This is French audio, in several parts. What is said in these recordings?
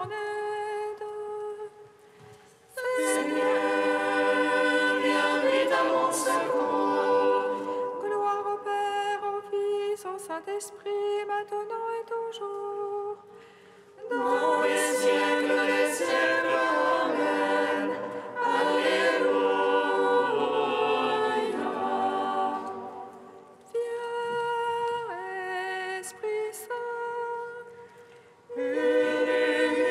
mon aide. Seigneur, viens vite à mon secours. Gloire au Père, au Fils, au Saint-Esprit, maintenant et toujours. Dans les siècles des siècles, Amen. Alléluia. Viens, Esprit Saint,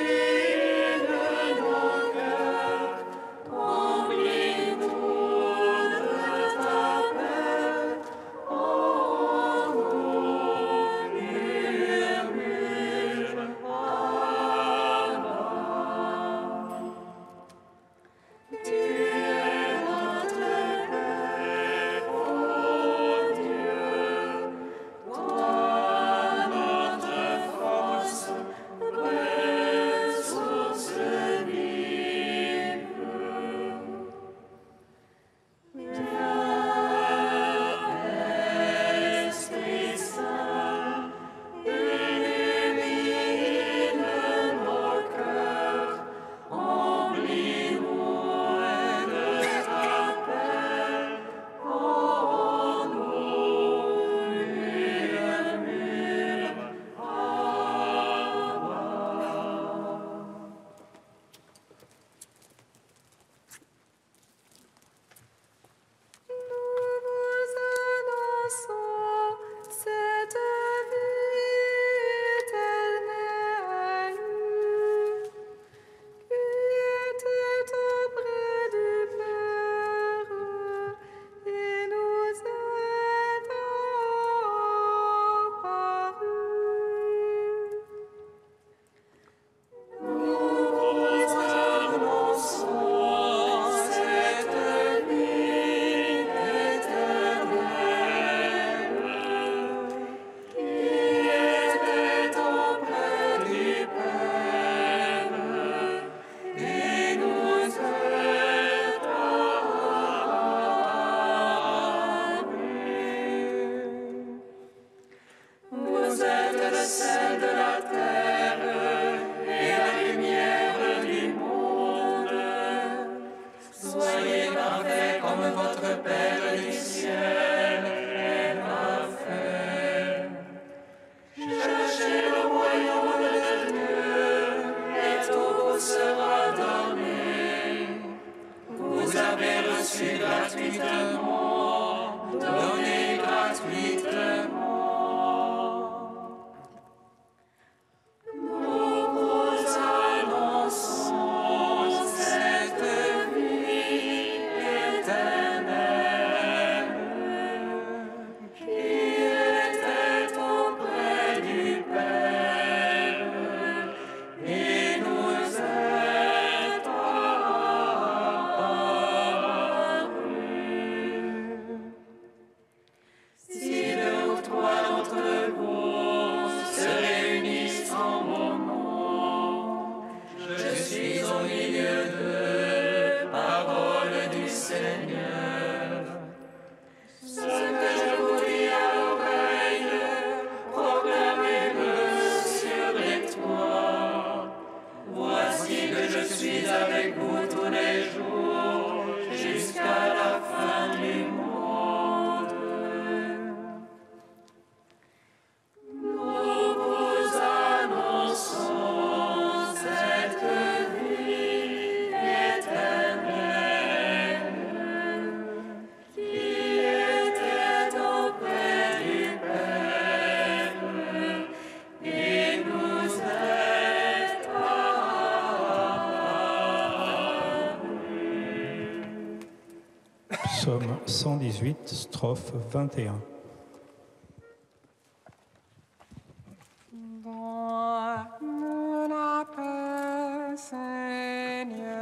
Illumine nos cœurs, remplis-nous de ta paix. En nous murmure Abba. Tu es notre Père, ô Dieu, toi notre force, vraie source vive. Viens, Esprit Saint, illumine nos cœurs, remplis-nous de ta paix. En nous murmure Abba. nous vous annonçons cette vie éternelle qui était auprès du Père et nous est apparue. Nous vous annonçons cette vie éternelle qui était auprès du Père et nous est apparue. Vous êtes le sel de la terre et la lumière du monde. Soyez parfaits comme votre Père du ciel est parfait. Cherchez le royaume de Dieu et tout vous sera donné. Vous avez reçu gratuitement, donnez gratuitement. Nous vous annonçons cette vie éternelle qui était auprès du Père et nous est apparue. Si deux ou trois d'entre vous se réunissent en mon nom, je suis au milieu d'eux, parole du Seigneur. Ce que je vous dis à l'oreille, proclamez-le sur les toits. Voici que je suis avec vous tous les jours, jusqu'à la fin du monde. Nous vous annonçons cette vie éternelle qui était auprès du Père et nous est apparue. Psaume 118, strophe 21. Donne la paix, Seigneur,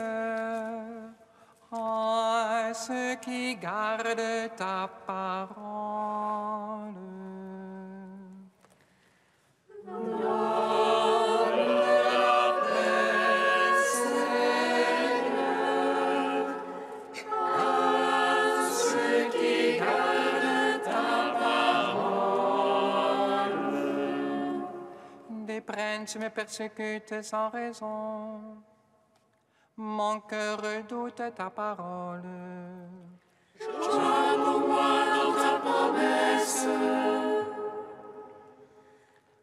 à ceux qui gardent ta parole. Ceux qui gardent ta parole. Des princes me persécutent sans raison. Mon cœur redoute ta parole. Joins pour moi dans ta promesse.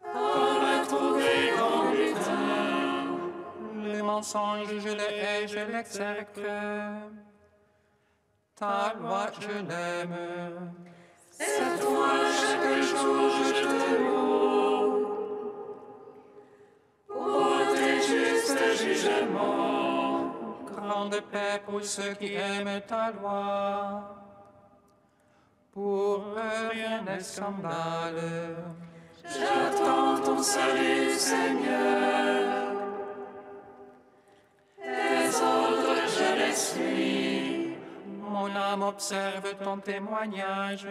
Par la trouver grand butin. Le mensonge, je le hais, je l'exècre. Ta loi, je l'aime. C'est toi chaque jour je te loue. Pour tes justes jugements. Grande paix pour ceux qui aiment ta loi. Pour eux, rien n'est scandale. J'attends ton salut, Seigneur. Tes ordres, je les suis. Mon âme observe ton témoignage.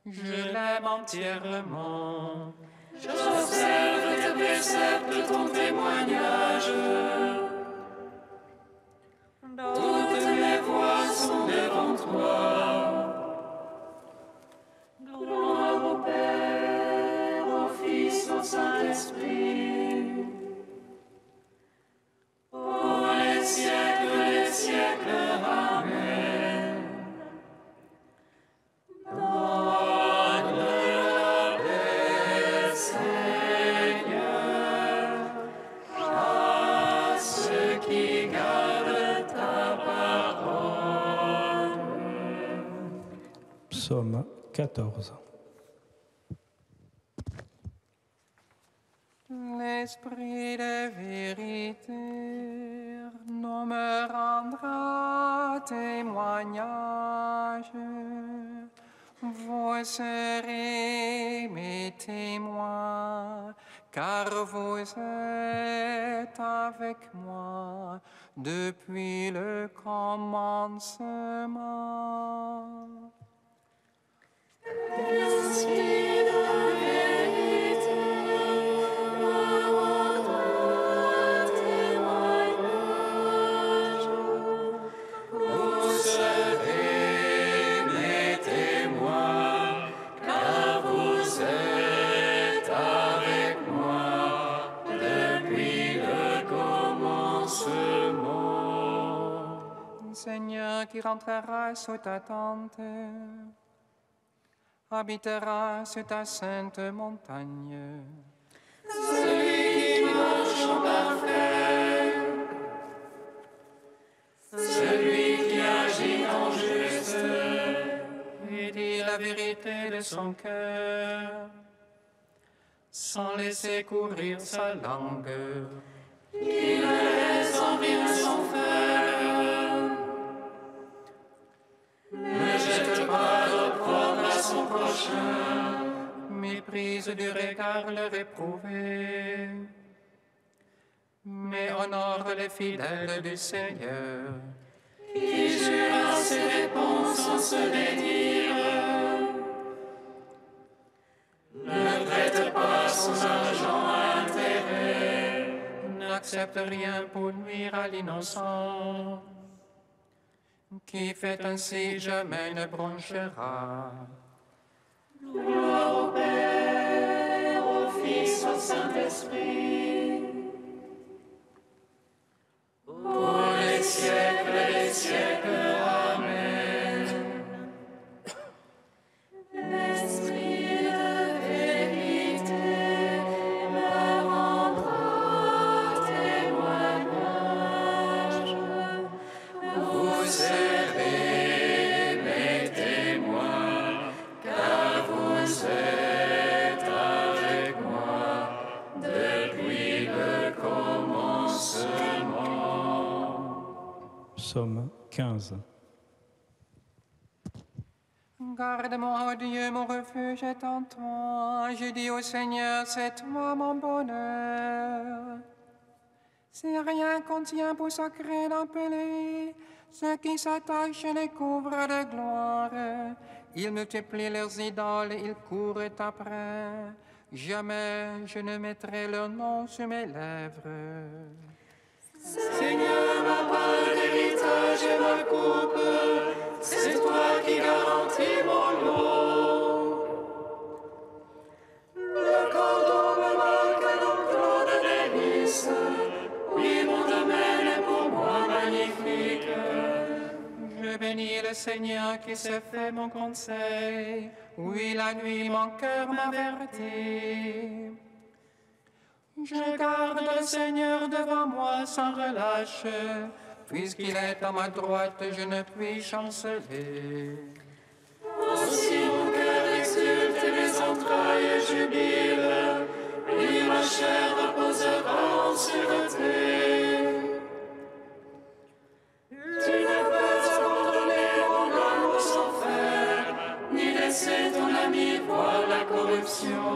Je l'aime entièrement. J'observe tes préceptes, ton témoignage. Toutes mes voies sont devant toi. Gloire au Père, au Fils, au Saint-Esprit. Pour les siècles, Amen. Donne la paix, Seigneur, à ceux qui gardent ta parole. Psaume 14. L'esprit de vérité nous me rendra témoignage. Vous serez mes témoins, car vous êtes avec moi depuis le commencement. L'esprit de vérité me rendra témoignage. Vous serez mes témoins, car vous êtes avec moi depuis le commencement. Seigneur, qui rentrera sous ta tente, habitera sur ta sainte montagne. Celui qui marche en parfait, celui qui agit en juste, Et dit la vérité de son cœur, sans laisser courir sa langue. qui ne laisse en rien son frère, ne jette pas d'opprobre à son prochain, Méprise du regard le réprouvé, mais honore les fidèles du Seigneur. qui jure à ses réponses sans se dédire, ne prête pas son argent à intérêt, N'accepte rien pour nuire à l'innocent. Qui fait ainsi jamais ne bronchera. gloire au Père, au Fils, au Saint-Esprit, pour les siècles, Amen. L'Esprit de vérité me rendra témoignage. Vous serez mes témoins, car vous êtes avec moi depuis le commencement. Psaume 15. Garde-moi, ô Dieu, mon refuge est en toi. Je dis au Seigneur, c'est toi mon bonheur. Si rien contient pour sacrer d'appeler, ceux qui s'attachent les couvrent de gloire. Ils multiplient leurs idoles, ils courent après. Jamais je ne mettrai leur nom sur mes lèvres. Seigneur, ma part d'héritage et ma coupe, c'est toi qui garantis mon lot. Le cordeau me Seigneur qui se fait mon conseil. Oui, la nuit, mon cœur m'avertit. Je garde le Seigneur devant moi sans relâche. Puisqu'il est à ma droite, je ne puis chanceler. Aussi mon cœur exulte et mes entrailles jubilent, et ma chair reposera en sûreté. Tu ne peux abandonner mon âme aux enfers, ni laisser ton ami voir la corruption.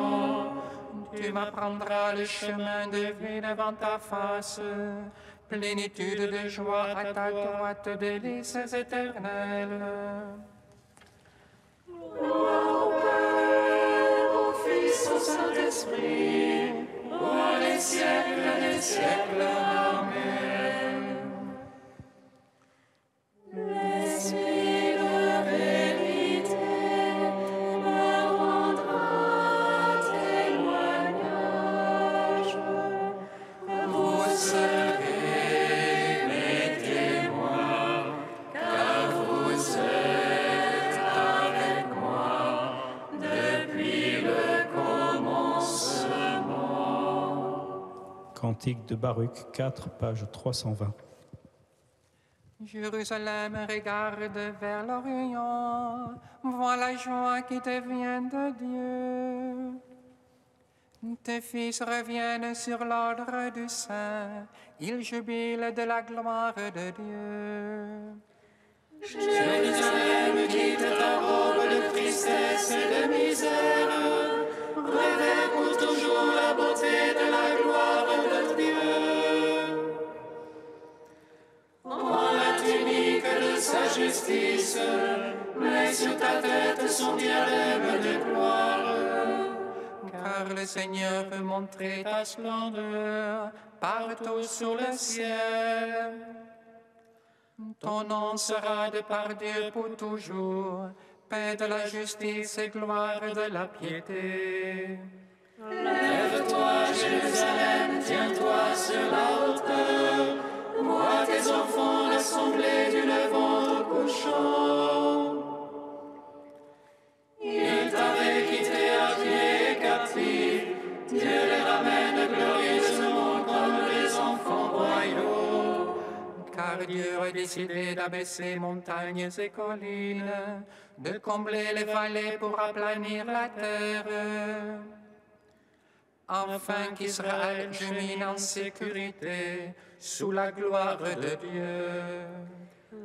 Tu m'apprendras le chemin de vie devant ta face, plénitude de joie à ta droite, délices éternelles. Gloire au Père, au Fils, au Saint-Esprit, pour les siècles des siècles. Amen. L'Esprit de vérité me rendra témoignage. Vous serez mes témoins, car vous êtes avec moi depuis le commencement. Cantique de Baruch 4, page 320. Jérusalem, regarde vers l'Orient, vois la joie qui te vient de Dieu. Tes fils reviennent sur l'ordre du Saint, ils jubilent de la gloire de Dieu. Jérusalem, quitte ta robe de tristesse et de misère, revêt pour toujours la beauté de la gloire de Dieu. Prends la tunique de sa justice, mets sur ta tête son diadème de gloire. Car le Seigneur veut montrer ta splendeur partout sur le ciel. Ton nom sera de par Dieu pour toujours, paix de la justice et gloire de la piété. Lève-toi, Jérusalem, tiens-toi sur la hauteur, vois tes enfants rassemblés du levant au couchant. Ils t'avaient quitté à pied et captif, Dieu les ramène glorieusement comme les enfants royaux. Car Dieu a décidé d'abaisser montagnes et collines, de combler les vallées pour aplanir la terre. Afin qu'Israël chemine en sécurité sous la gloire de Dieu.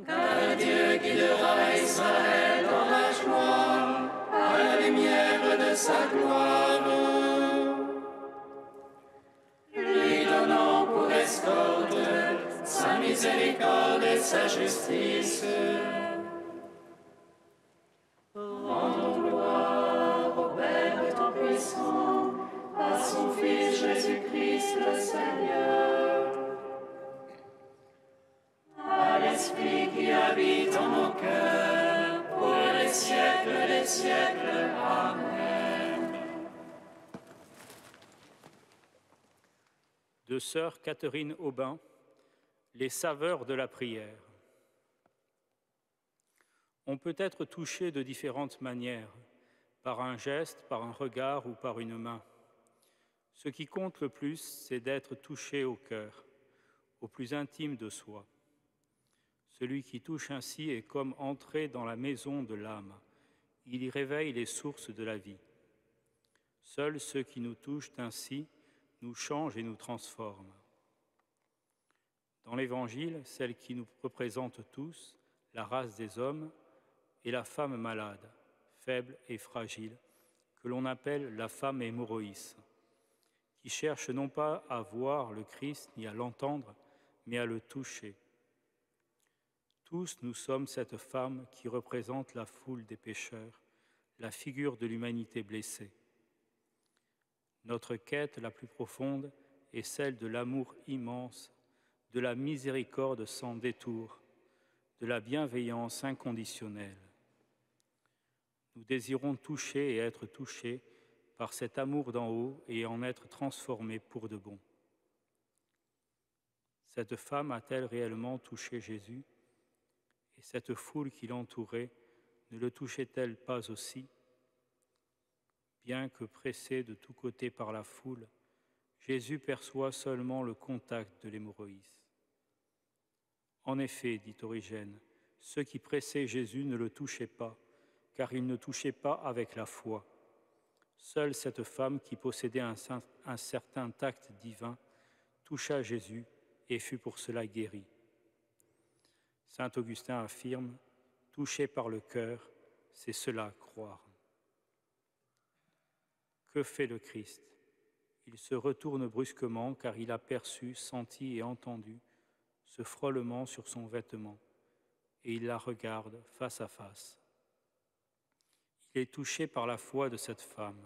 Car Dieu guidera Israël dans la joie, à la lumière de sa gloire. Lui donnant pour escorte sa miséricorde et sa justice. Rendons gloire au Père Tout-Puissant, à son Fils Jésus-Christ le Seigneur, à l'Esprit qui habite en nos cœurs, pour les siècles des siècles. Amen. De sœur Catherine Aubin, les saveurs de la prière. On peut être touché de différentes manières, par un geste, par un regard ou par une main. Ce qui compte le plus, c'est d'être touché au cœur, au plus intime de soi. Celui qui touche ainsi est comme entrer dans la maison de l'âme. Il y réveille les sources de la vie. Seuls ceux qui nous touchent ainsi nous changent et nous transforment. Dans l'Évangile, celle qui nous représente tous, la race des hommes, est la femme malade, faible et fragile, que l'on appelle la femme hémorroïs, qui cherche non pas à voir le Christ ni à l'entendre, mais à le toucher. Tous nous sommes cette femme qui représente la foule des pécheurs, la figure de l'humanité blessée. Notre quête la plus profonde est celle de l'amour immense, de la miséricorde sans détour, de la bienveillance inconditionnelle. Nous désirons toucher et être touchés par cet amour d'en haut et en être transformés pour de bon. Cette femme a-t-elle réellement touché Jésus? Et cette foule qui l'entourait ne le touchait-elle pas aussi? Bien que pressé de tous côtés par la foule, Jésus perçoit seulement le contact de l'hémorroïde. En effet, dit Origène, ceux qui pressaient Jésus ne le touchaient pas, car il ne touchait pas avec la foi. Seule cette femme qui possédait un certain tact divin toucha Jésus et fut pour cela guérie. Saint Augustin affirme, touché par le cœur, c'est cela croire. Que fait le Christ? Il se retourne brusquement car il a perçu, senti et entendu ce frôlement sur son vêtement et il la regarde face à face. Il est touché par la foi de cette femme.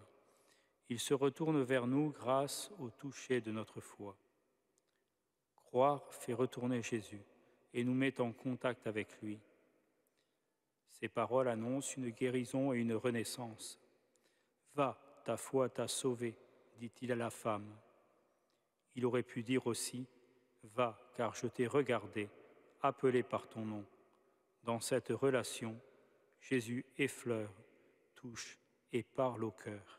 Il se retourne vers nous grâce au toucher de notre foi. Croire fait retourner Jésus et nous met en contact avec lui. Ces paroles annoncent une guérison et une renaissance. « Va, ta foi t'a sauvé », dit-il à la femme. Il aurait pu dire aussi « Va, car je t'ai regardé, appelé par ton nom ». Dans cette relation, Jésus effleure, touche et parle au cœur.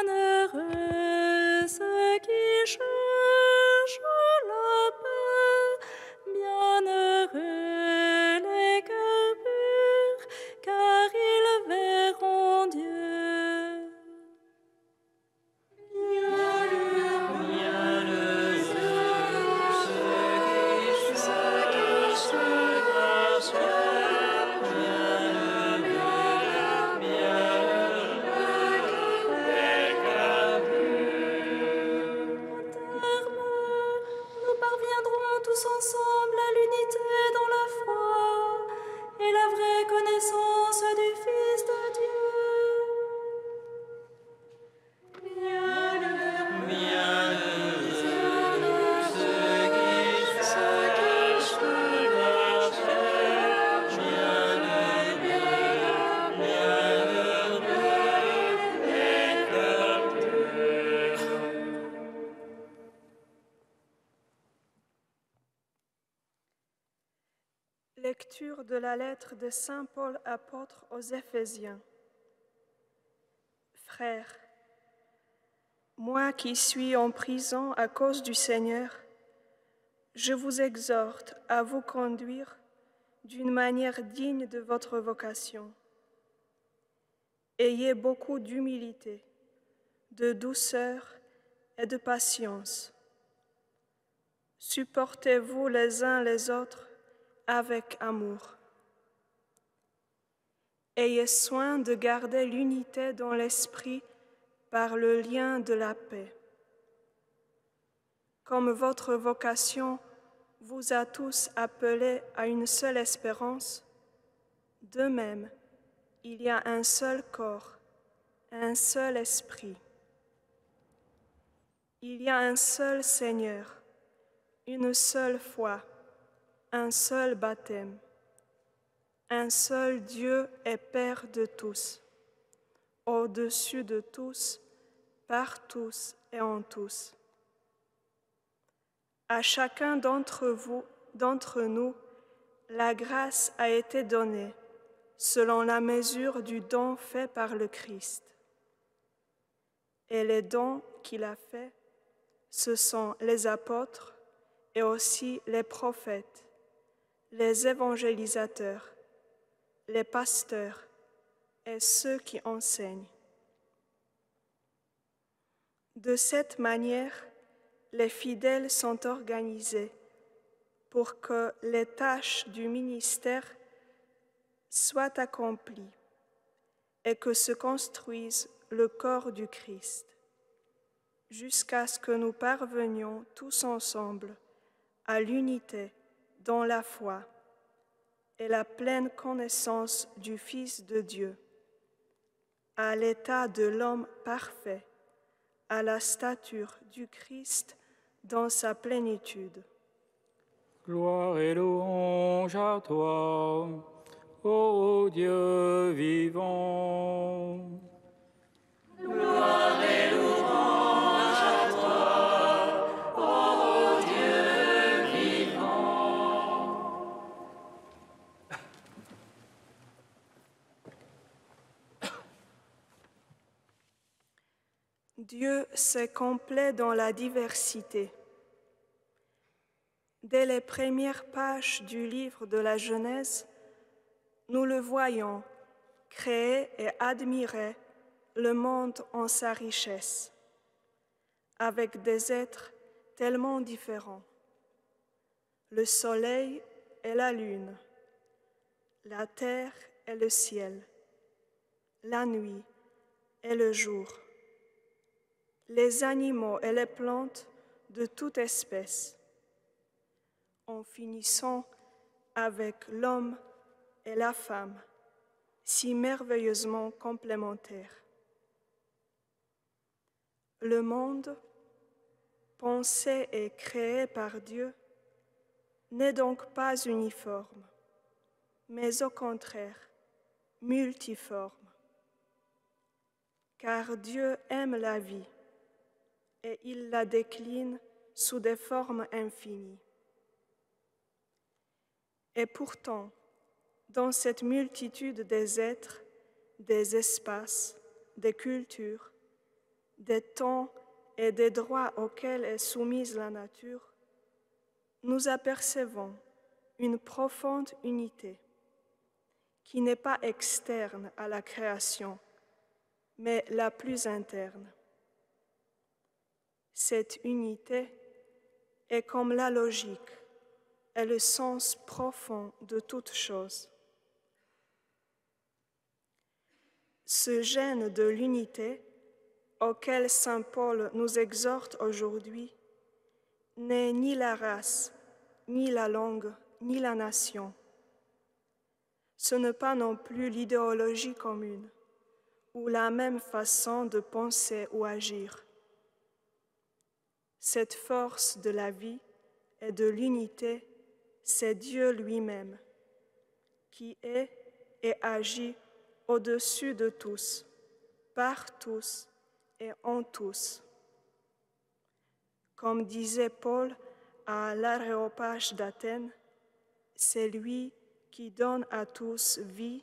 Bienheureux ceux qui cherchent la paix, bienheureux les cœurs purs, car ils verront Dieu. Tous ensemble à l'unité dans la foi et la vraie connaissance du Fils de Dieu. Lecture de la lettre de Saint Paul apôtre aux Éphésiens. Frères, moi qui suis en prison à cause du Seigneur, je vous exhorte à vous conduire d'une manière digne de votre vocation. Ayez beaucoup d'humilité, de douceur et de patience. Supportez-vous les uns les autres avec amour. Ayez soin de garder l'unité dans l'esprit par le lien de la paix. Comme votre vocation vous a tous appelés à une seule espérance, de même, il y a un seul corps, un seul esprit. Il y a un seul Seigneur, une seule foi, un seul baptême, un seul Dieu et Père de tous, au-dessus de tous, par tous et en tous. À chacun d'entre nous, la grâce a été donnée selon la mesure du don fait par le Christ. Et les dons qu'il a faits, ce sont les apôtres et aussi les prophètes, les évangélisateurs, les pasteurs et ceux qui enseignent. De cette manière, les fidèles sont organisés pour que les tâches du ministère soient accomplies et que se construise le corps du Christ, jusqu'à ce que nous parvenions tous ensemble à l'unité dans la foi et la pleine connaissance du Fils de Dieu, à l'état de l'homme parfait, à la stature du Christ dans sa plénitude. Gloire et louange à toi, ô Dieu vivant. Gloire et louange à toi, ô Dieu vivant. Dieu s'est complet dans la diversité. Dès les premières pages du livre de la Genèse, nous le voyons créer et admirer le monde en sa richesse, avec des êtres tellement différents. Le soleil et la lune, la terre et le ciel, la nuit et le jour, les animaux et les plantes de toute espèce, en finissant avec l'homme et la femme, si merveilleusement complémentaires. Le monde, pensé et créé par Dieu, n'est donc pas uniforme, mais au contraire, multiforme. Car Dieu aime la vie et il la décline sous des formes infinies. Et pourtant, dans cette multitude des êtres, des espaces, des cultures, des temps et des droits auxquels est soumise la nature, nous apercevons une profonde unité qui n'est pas externe à la création, mais la plus interne. Cette unité est comme la logique et le sens profond de toute chose. Ce gène de l'unité auquel saint Paul nous exhorte aujourd'hui n'est ni la race, ni la langue, ni la nation. Ce n'est pas non plus l'idéologie commune ou la même façon de penser ou agir. Cette force de la vie et de l'unité, c'est Dieu lui-même, qui est et agit au-dessus de tous, par tous et en tous. Comme disait Paul à l'Aréopage d'Athènes, c'est lui qui donne à tous vie,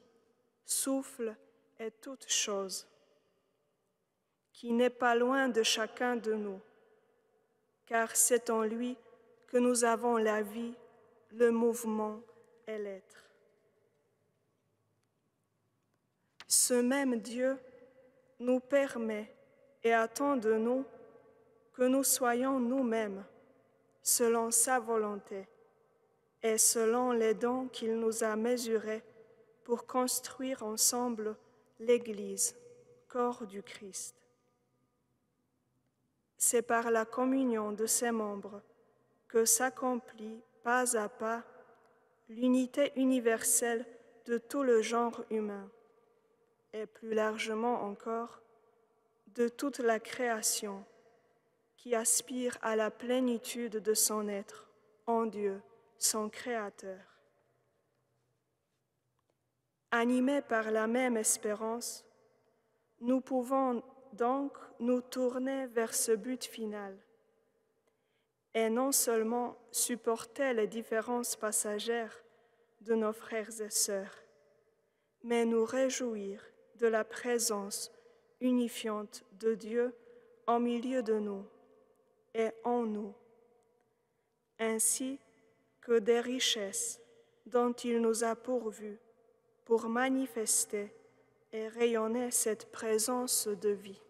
souffle et toutes choses, qui n'est pas loin de chacun de nous, car c'est en lui que nous avons la vie, le mouvement et l'être. Ce même Dieu nous permet et attend de nous que nous soyons nous-mêmes, selon sa volonté et selon les dons qu'il nous a mesurés pour construire ensemble l'Église, corps du Christ. C'est par la communion de ses membres que s'accomplit pas à pas l'unité universelle de tout le genre humain et plus largement encore de toute la création qui aspire à la plénitude de son être en Dieu, son Créateur. Animés par la même espérance, nous pouvons donc nous tourner vers ce but final et non seulement supporter les différences passagères de nos frères et sœurs, mais nous réjouir de la présence unifiante de Dieu au milieu de nous et en nous, ainsi que des richesses dont il nous a pourvus pour manifester et rayonner cette présence de vie.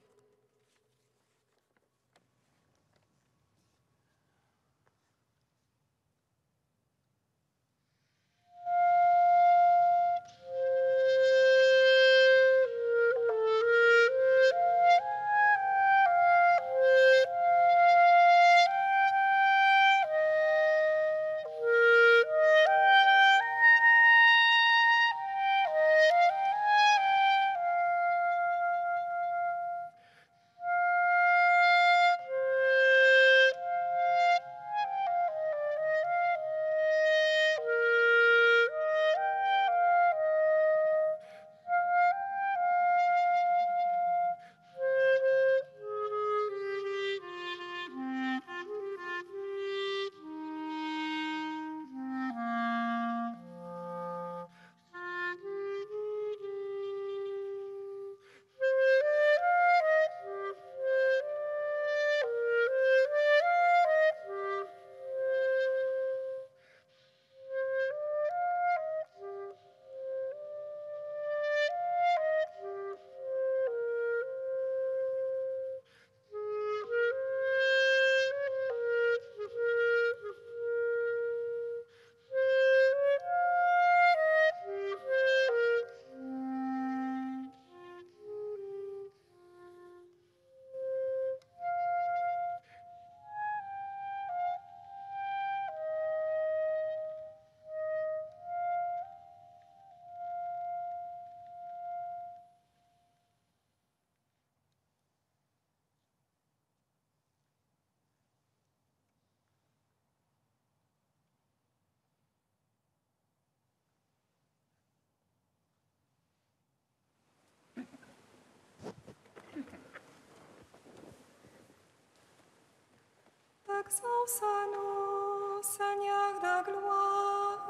Exauce-nous, Seigneur de gloire.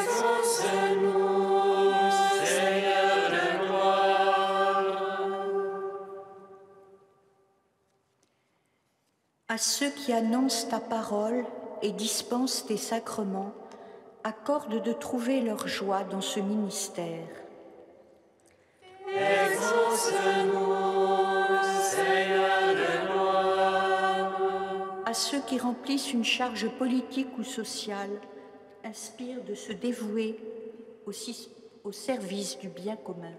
Exauce-nous, Seigneur de gloire. À ceux qui annoncent ta parole et dispensent tes sacrements, accorde de trouver leur joie dans ce ministère. Exauce-nous, Seigneur de gloire. À ceux qui remplissent une charge politique ou sociale, inspire de se dévouer aussi au service du bien commun.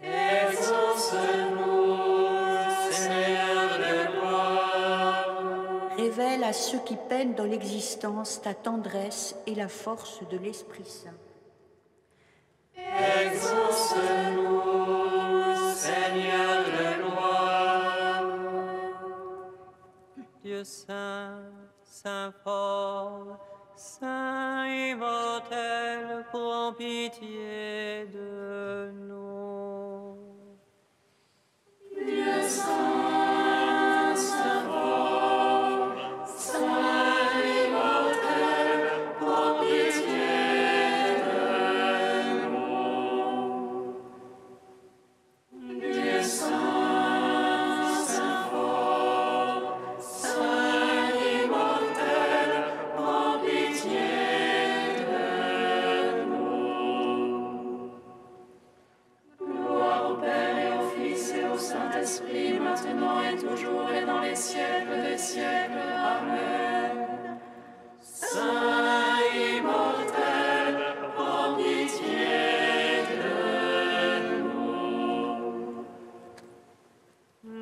Exauce-nous, Seigneur de gloire. Révèle à ceux qui peinent dans l'existence ta tendresse et la force de l'Esprit Saint. Exauce-nous, Seigneur de gloire. Dieu saint, saint fort, saint immortel, prends pitié de nous. Dieu saint, saint fort, saint immortel, prends pitié toujours et dans les siècles des siècles. Amen. Saint immortel, prends pitié de nous.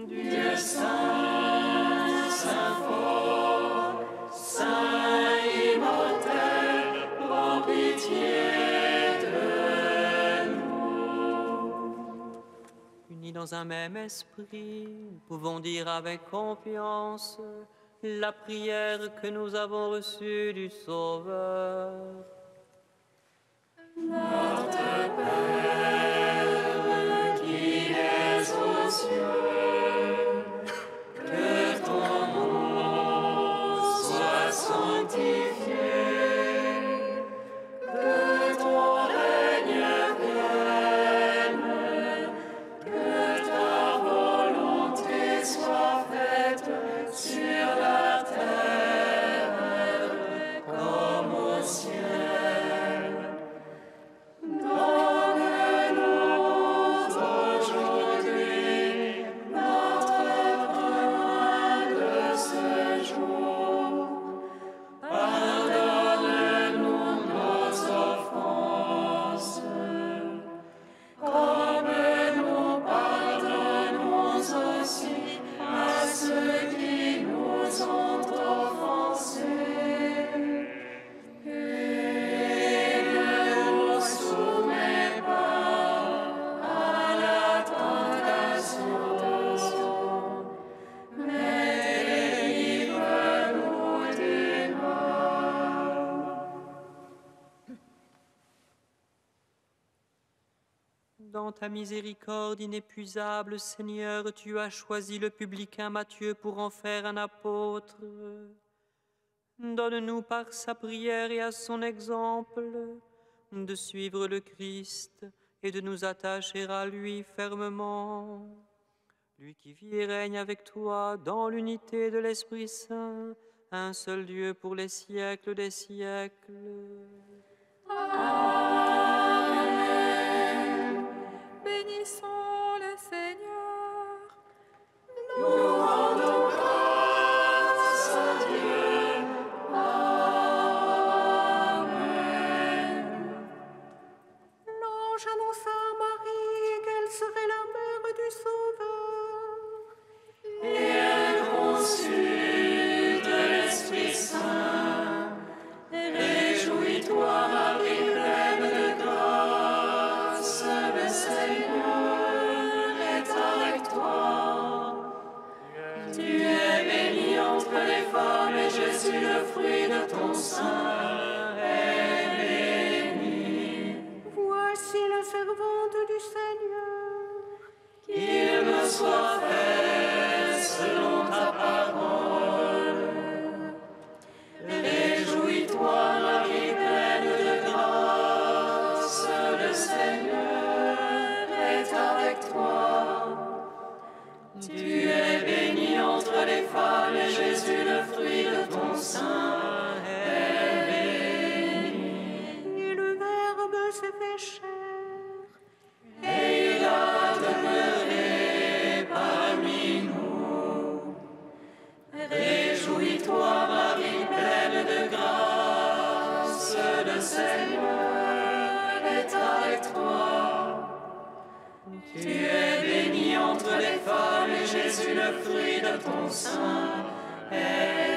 Dieu saint, saint fort, saint immortel, prends pitié de nous. Unis dans un même esprit, nous pouvons dire avec confiance la prière que nous avons reçue du Sauveur. Notre Père qui es aux cieux, que ton nom soit sanctifié, que ton règne vienne, que ta volonté soit faite sur la terre comme au ciel. Donne-nous aujourd'hui notre pain de ce jour. Pardonne-nous nos offenses, comme nous pardonnons aussi à ceux qui nous ont offensés. Et ne nous soumets pas à la tentation, mais délivre-nous du mal. Dans ta miséricorde inépuisable, Seigneur, tu as choisi le publicain Matthieu pour en faire un apôtre. Donne-nous par sa prière et à son exemple de suivre le Christ et de nous attacher à lui fermement. Lui qui vit et règne avec toi dans l'unité de l'Esprit Saint, un seul Dieu pour les siècles des siècles. Amen. Bénissons le Seigneur. Nous rendons grâce à Dieu. Amen. L'ange annonça à Marie qu'elle serait la mère du Sauveur. Et elle conçut de l'Esprit Saint. Réjouis-toi, Marie, pleine de grâce, le Seigneur est avec toi. Tu es bénie entre les femmes et Jésus, le fruit de ton sein, est béni. Voici la servante du Seigneur. Qu'il me soit fait selon ta parole. Réjouis-toi, Marie, pleine de grâce, le Seigneur est avec toi. Tu es bénie entre les femmes et Jésus, le fruit de ton sein, est béni. Et le Verbe s'est fait chair. Et il a demeuré parmi nous. Réjouis-toi, Marie, pleine de grâce, le Seigneur est avec toi. Tu es bénie entre les femmes et Jésus, le fruit de ton sein, est